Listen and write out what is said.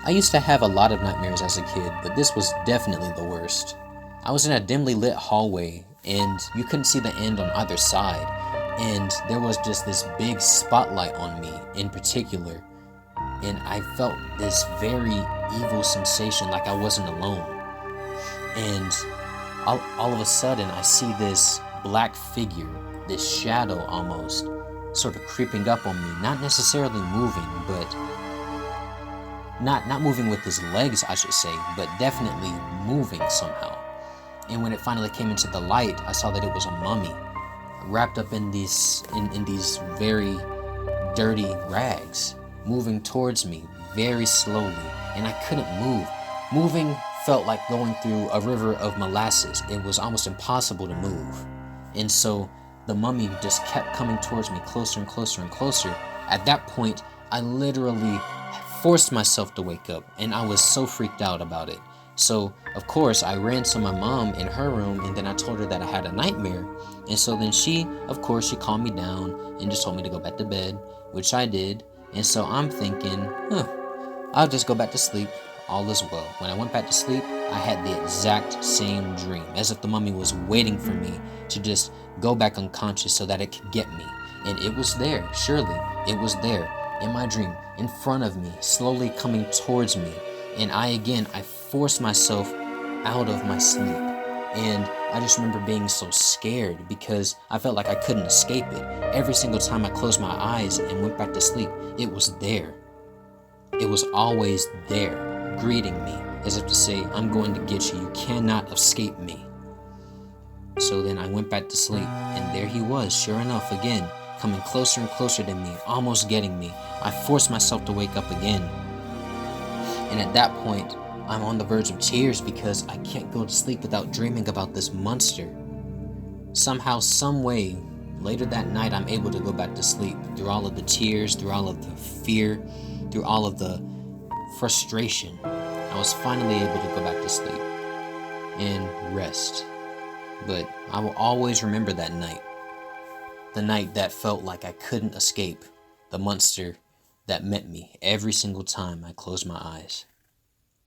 I used to have a lot of nightmares as a kid, but this was definitely the worst. I was in a dimly lit hallway, and you couldn't see the end on either side, and there was just this big spotlight on me in particular, and I felt this very evil sensation like I wasn't alone. And all of a sudden, I see this black figure, this shadow almost, sort of creeping up on me, not necessarily moving, but not moving with his legs, I should say, but definitely moving somehow. And when it finally came into the light, I saw that it was a mummy wrapped up in these very dirty rags, moving towards me very slowly, and I couldn't move. Moving felt like going through a river of molasses. It was almost impossible to move. And so the mummy just kept coming towards me closer and closer and closer. At that point, I literally forced myself to wake up, and I was so freaked out about it. So, of course, I ran to my mom in her room, and then I told her that I had a nightmare. And so then she calmed me down and just told me to go back to bed, which I did. And so I'm thinking, I'll just go back to sleep. All is well. When I went back to sleep, I had the exact same dream, as if the mummy was waiting for me to just go back unconscious so that it could get me. And it was there, surely, it was there, in my dream, in front of me, slowly coming towards me. And I forced myself out of my sleep. And I just remember being so scared because I felt like I couldn't escape it. Every single time I closed my eyes and went back to sleep, it was there. It was always there, greeting me, as if to say, I'm going to get you. You cannot escape me. So then I went back to sleep, and there he was, sure enough, again, coming closer and closer to me, almost getting me. I forced myself to wake up again. And at that point, I'm on the verge of tears because I can't go to sleep without dreaming about this monster. Somehow, some way, later that night, I'm able to go back to sleep through all of the tears, through all of the fear, through all of the frustration. I was finally able to go back to sleep and rest. But I will always remember that night. The night that felt like I couldn't escape the monster that met me every single time I closed my eyes.